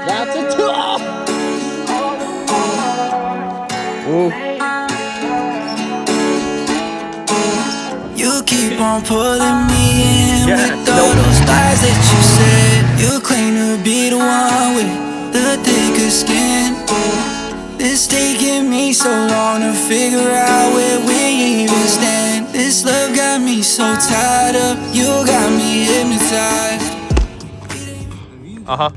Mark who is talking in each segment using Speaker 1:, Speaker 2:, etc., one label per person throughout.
Speaker 1: That's a two. Ooh.
Speaker 2: You keep on pulling me in with all those lies that you said. You claim to be the one with the thicker skin. It's taking me so long to figure out where we even stand. This love got me so tied up. You got me hypnotized.
Speaker 1: Uh-huh.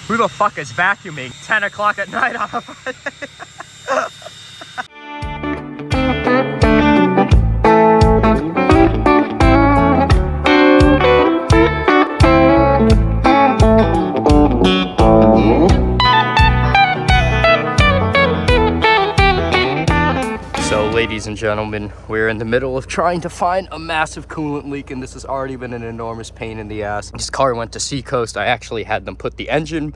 Speaker 1: Who the fuck is vacuuming 10 o'clock at night on a Friday? So, ladies and gentlemen, we're in the middle of trying to find a massive coolant leak, and this has already been an enormous pain in the ass. This car went to Seacoast. I actually had them put the engine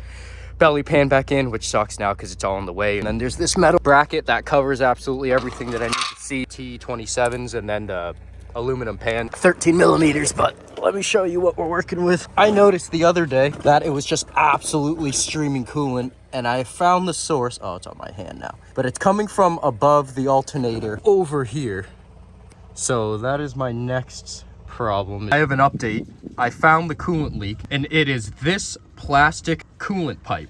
Speaker 1: belly pan back in, which sucks now because it's all in the way. And then there's this metal bracket that covers absolutely everything that I need to see. T27s, and then the aluminum pan, 13 millimeters. But let me show you what we're working with. I noticed the other day that it was just absolutely streaming coolant, and I found the source. Oh, it's on my hand now, but it's coming from above the alternator over here. So that is my next problem. I have an update. I found the coolant leak, and it is this plastic coolant pipe.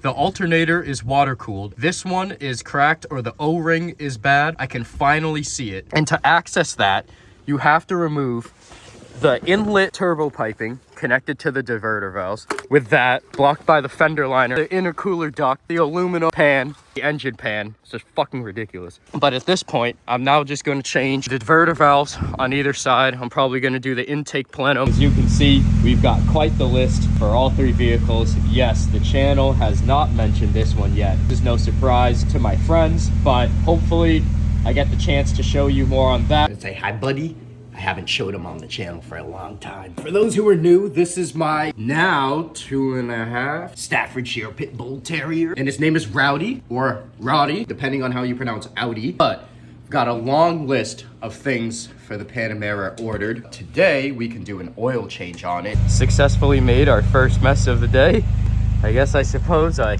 Speaker 1: The alternator is water cooled. This one is cracked, or the O-ring is bad. I can finally see it. And to access that, you have to remove the inlet turbo piping connected to the diverter valves. With that, blocked by the fender liner, the intercooler duct, the aluminum pan, the engine pan. It's just fucking ridiculous. But at this point, I'm now just going to change the diverter valves on either side. I'm probably going to do the intake plenum. As you can see, we've got quite the list for all three vehicles. Yes, the channel has not mentioned this one yet. There's no surprise to my friends, but hopefully I get the chance to show you more on that. Say hi, buddy. I haven't showed him on the channel for a long time. For those who are new, this is my now 2.5 Staffordshire Pit Bull Terrier. And his name is Rowdy, or Roddy, depending on how you pronounce Audi. But I've got a long list of things for the Panamera ordered. Today, we can do an oil change on it. Successfully made our first mess of the day. I suppose I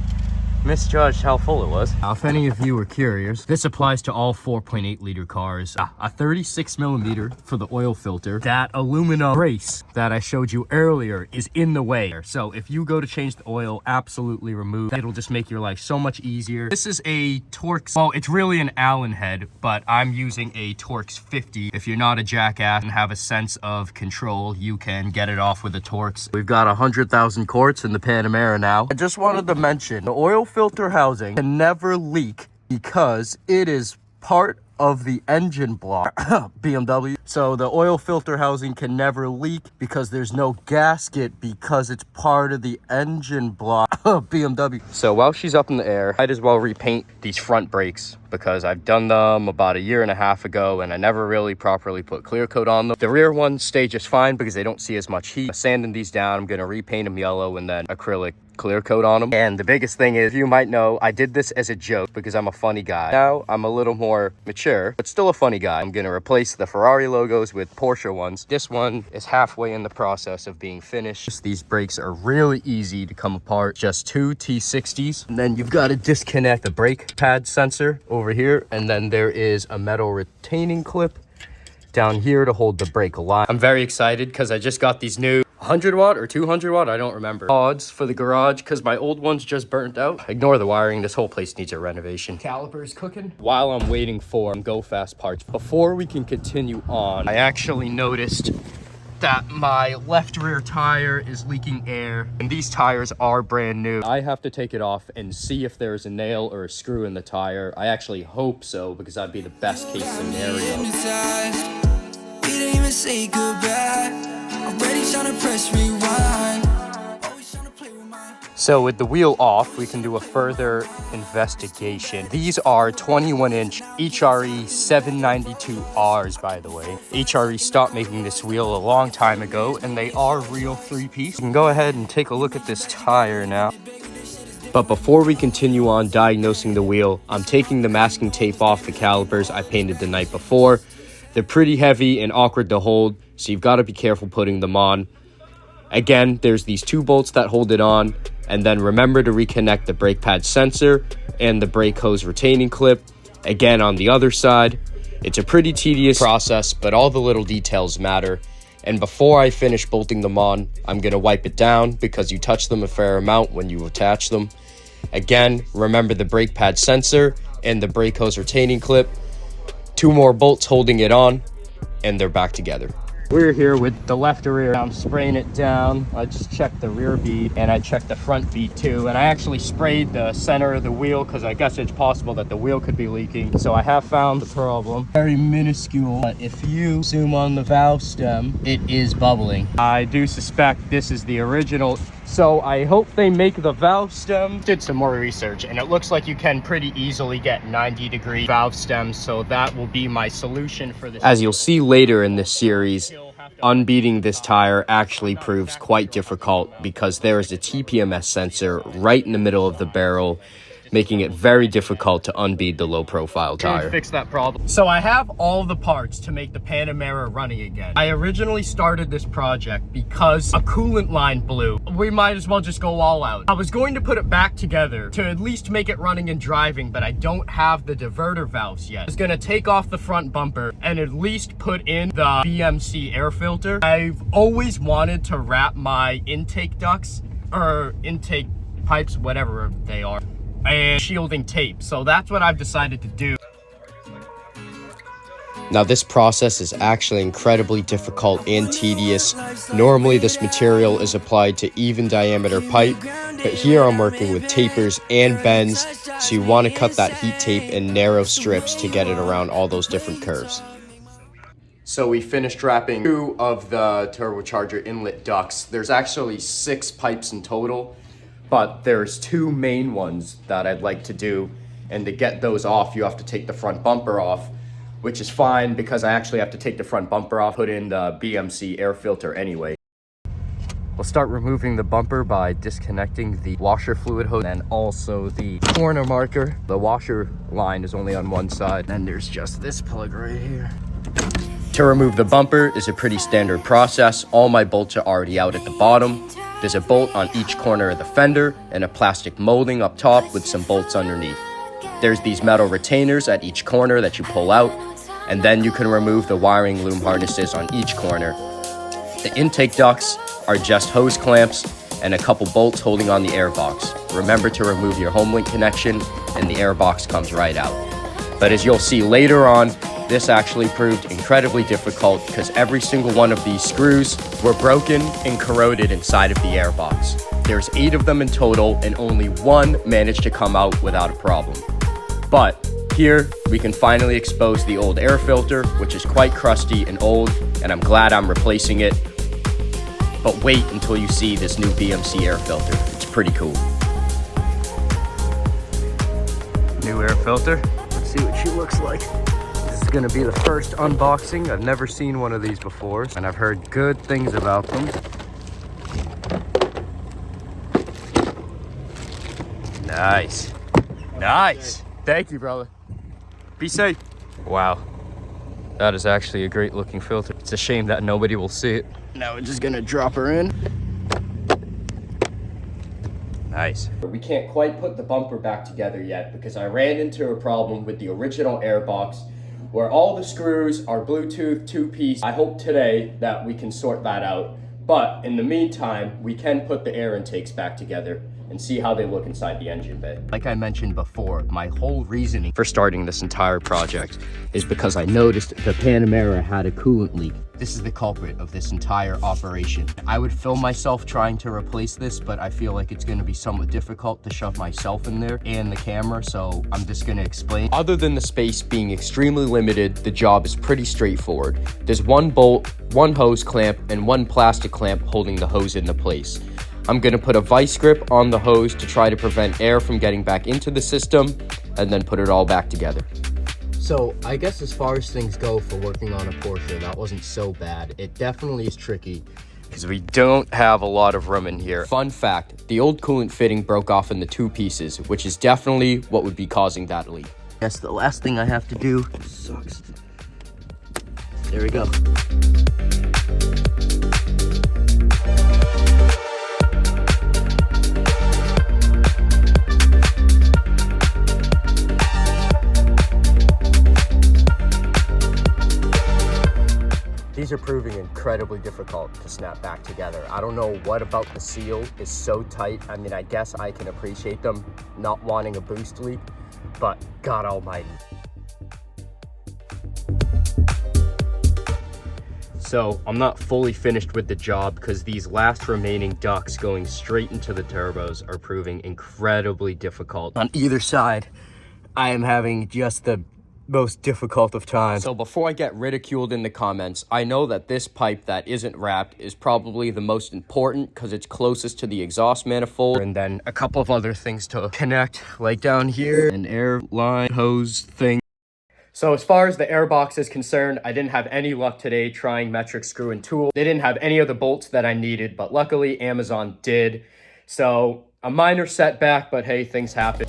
Speaker 1: misjudged how full it was. Now, if any of you are curious, this applies to all 4.8 liter cars. A 36 millimeter for the oil filter. That aluminum brace that I showed you earlier is in the way. So if you go to change the oil, absolutely remove. It'll just make your life so much easier. This is a Torx, well, it's really an Allen head, but I'm using a Torx 50. If you're not a jackass and have a sense of control, you can get it off with a Torx. We've got 100,000 quarts in the Panamera now. I just wanted to mention, the oil filter housing can never leak because it is part of the engine block. BMW. So the oil filter housing can never leak because there's no gasket because it's part of the engine block. BMW. So while she's up in the air, I'd as well repaint these front brakes because I've done them about 1.5 years ago and I never really properly put clear coat on them. The rear ones stay just fine because they don't see as much heat. Sanding these down, I'm gonna repaint them yellow and then acrylic clear coat on them. And the biggest thing is, you might know, I did this as a joke because I'm a funny guy. Now I'm a little more mature, but still a funny guy. I'm gonna replace the Ferrari logos with Porsche ones. This one is halfway in the process of being finished. These brakes are really easy to come apart. Just 2 T60s. And then you've got to disconnect the brake pad sensor over here. And then there is a metal retaining clip down here to hold the brake line. I'm very excited because I just got these new 100 watt or 200 watt, I don't remember, pods for the garage because my old ones just burnt out. Ignore the wiring, this whole place needs a renovation. Calipers cooking while I'm waiting for go fast parts. Before we can continue on, I actually noticed that my left rear tire is leaking air and these tires are brand new. I have to take it off and see if there's a nail or a screw in the tire. I actually hope so because that'd be the best case scenario.
Speaker 2: We didn't even say goodbye. Already trying to press rewind.
Speaker 1: So with the wheel off, we can do a further investigation. These are 21-inch HRE 792Rs, by the way. HRE stopped making this wheel a long time ago, and they are real 3-piece. You can go ahead and take a look at this tire now. But before we continue on diagnosing the wheel, I'm taking the masking tape off the calipers I painted the night before. They're pretty heavy and awkward to hold, so you've got to be careful putting them on. Again, there's these 2 bolts that hold it on, and then remember to reconnect the brake pad sensor and the brake hose retaining clip, again on the other side. It's a pretty tedious process, but all the little details matter. And before I finish bolting them on, I'm going to wipe it down because you touch them a fair amount when you attach them. Again, remember the brake pad sensor and the brake hose retaining clip. 2 more bolts holding it on, and they're back together. We're here with the left rear. I'm spraying it down. I just checked the rear bead and I checked the front bead too. And I actually sprayed the center of the wheel because I guess it's possible that the wheel could be leaking. So I have found the problem. Very minuscule, but if you zoom on the valve stem, it is bubbling. I do suspect this is the original. So I hope they make the valve stem. Did some more research and it looks like you can pretty easily get 90-degree valve stems. So that will be my solution for this. As you'll see later in this series, unbeading this tire actually proves quite difficult because there is a TPMS sensor right in the middle of the barrel, making it very difficult to unbead the low profile tire. Fix that problem. So I have all the parts to make the Panamera running again. I originally started this project because a coolant line blew. We might as well just go all out. I was going to put it back together to at least make it running and driving, but I don't have the diverter valves yet. I was gonna take off the front bumper and at least put in the BMC air filter. I've always wanted to wrap my intake ducts or intake pipes, whatever they are, and shielding tape. So that's what I've decided to do. Now this process is actually incredibly difficult and tedious. Normally this material is applied to even diameter pipe, but here I'm working with tapers and bends, so you want to cut that heat tape in narrow strips to get it around all those different curves. So we finished wrapping 2 of the turbocharger inlet ducts. There's actually 6 pipes in total, but there's 2 main ones that I'd like to do, and to get those off you have to take the front bumper off, which is fine because I actually have to take the front bumper off, put in the BMC air filter anyway. We'll start removing the bumper by disconnecting the washer fluid hose and also the corner marker. The washer line is only on one side, and there's just this plug right here. To remove the bumper is a pretty standard process. All my bolts are already out at the bottom. There's a bolt on each corner of the fender and a plastic molding up top with some bolts underneath. There's these metal retainers at each corner that you pull out, and then you can remove the wiring loom harnesses on each corner. The intake ducts are just hose clamps and a couple bolts holding on the air box. Remember to remove your home link connection and the air box comes right out. But as you'll see later on, this actually proved incredibly difficult because every single one of these screws were broken and corroded inside of the air box. There's 8 of them in total and only 1 managed to come out without a problem. But here we can finally expose the old air filter, which is quite crusty and old, and I'm glad I'm replacing it. But wait until you see this new BMC air filter. It's pretty cool. New air filter. Let's see what she looks like. This is gonna be the first unboxing. I've never seen one of these before, and I've heard good things about them. Nice. Nice. Thank you, brother. Be safe. Wow. That is actually a great looking filter. It's a shame that nobody will see it. Now we're just gonna drop her in. Nice. We can't quite put the bumper back together yet because I ran into a problem with the original air box where all the screws are Bluetooth 2-piece. I hope today that we can sort that out. But in the meantime, we can put the air intakes back together and see how they look inside the engine bay. Like I mentioned before, my whole reasoning for starting this entire project is because I noticed the Panamera had a coolant leak. This is the culprit of this entire operation. I would film myself trying to replace this, but I feel like it's gonna be somewhat difficult to shove myself in there and the camera, so I'm just gonna explain. Other than the space being extremely limited, the job is pretty straightforward. There's 1 bolt, 1 hose clamp, and 1 plastic clamp holding the hose into place. I'm gonna put a vice grip on the hose to try to prevent air from getting back into the system, and then put it all back together. So I guess as far as things go for working on a Porsche, that wasn't so bad. It definitely is tricky. because we don't have a lot of room in here. Fun fact, the old coolant fitting broke off into 2 pieces, which is definitely what would be causing that leak. Guess the last thing I have to do sucks. There we go. These are proving incredibly difficult to snap back together. I don't know what about the seal is so tight. I mean, I guess I can appreciate them not wanting a boost leak, but God almighty. So I'm not fully finished with the job because these last remaining ducts going straight into the turbos are proving incredibly difficult. On either side, I am having just the most difficult of times. So before I get ridiculed in the comments, I know that this pipe that isn't wrapped is probably the most important because it's closest to the exhaust manifold, and then a couple of other things to connect, like down here, an air line hose thing. So as far as the air box is concerned, I didn't have any luck today trying metric screw and tool. They didn't have any of the bolts that I needed, but luckily Amazon did. So a minor setback, but hey, things happen.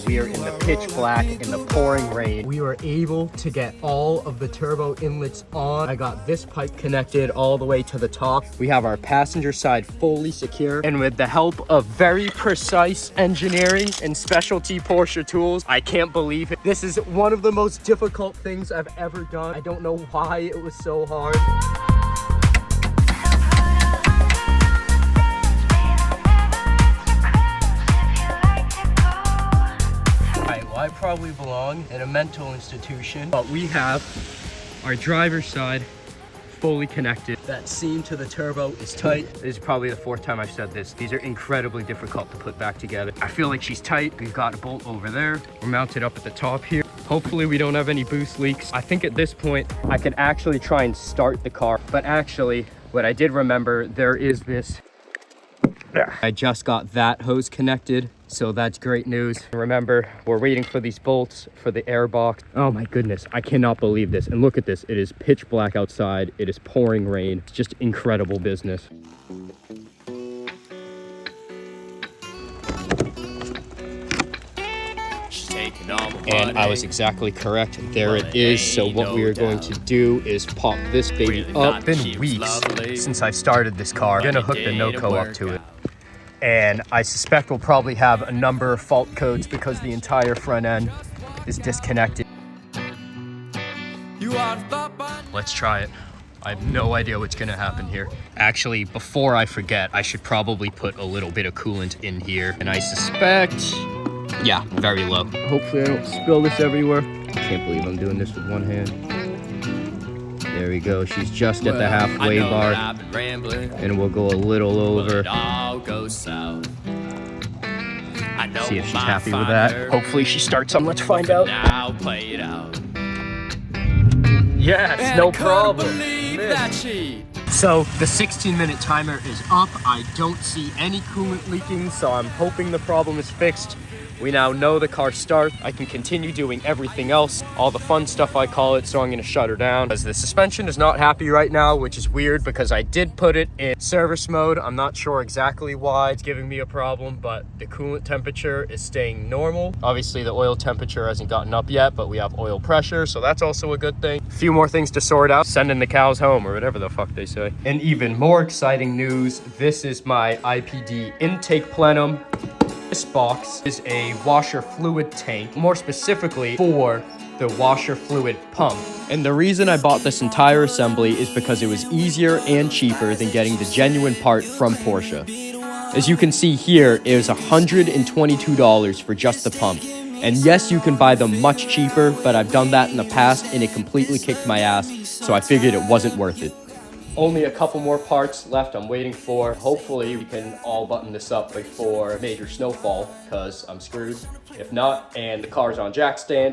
Speaker 1: We are in the pitch black, in the pouring rain. We were able to get all of the turbo inlets on. I got this pipe connected all the way to the top. We have our passenger side fully secure. And with the help of very precise engineering and specialty Porsche tools, I can't believe it. This is one of the most difficult things I've ever done. I don't know why it was so hard. I probably belong in a mental institution, but we have our driver's side fully connected. That seam to the turbo is tight. This is probably the 4th time I've said this. These are incredibly difficult to put back together. I feel like she's tight. We've got a bolt over there. We're mounted up at the top here. Hopefully we don't have any boost leaks. I think at this point I can actually try and start the car, but actually what I did remember, there is this. I just got that hose connected, so that's great news. Remember, we're waiting for these bolts for the air box. Oh my goodness, I cannot believe this. And look at this, it is pitch black outside. It is pouring rain. It's just incredible business. And I was exactly correct. There it is. So what we are going to do is pop this baby up. It's been weeks since I started this car. I'm gonna hook the NOCO up to it. And I suspect we'll probably have a number of fault codes because the entire front end is disconnected. Let's try it. I have no idea what's gonna happen here. Actually, before I forget, I should probably put a little bit of coolant in here. And I suspect, yeah, very low. Hopefully I don't spill this everywhere. I can't believe I'm doing this with one hand. There we go. She's just at the halfway mark. And we'll go a little over. See if she's happy with that. Hopefully she starts some. Let's find out. Yes, no problem. So the 16-minute timer is up. I don't see any coolant leaking, so I'm hoping the problem is fixed. We now know the car starts. I can continue doing everything else, all the fun stuff I call it, so I'm gonna shut her down. Because the suspension is not happy right now, which is weird because I did put it in service mode. I'm not sure exactly why it's giving me a problem, but the coolant temperature is staying normal. Obviously the oil temperature hasn't gotten up yet, but we have oil pressure, so that's also a good thing. A few more things to sort out, sending the cows home or whatever the fuck they say. And even more exciting news, this is my IPD intake plenum. This box is a washer fluid tank, more specifically for the washer fluid pump. And the reason I bought this entire assembly is because it was easier and cheaper than getting the genuine part from Porsche. As you can see here, it was $122 for just the pump. And yes, you can buy them much cheaper, but I've done that in the past and it completely kicked my ass, so I figured it wasn't worth it. Only a couple more parts left I'm waiting for. Hopefully we can all button this up before major snowfall, because I'm screwed if not. And the car's on jack stand.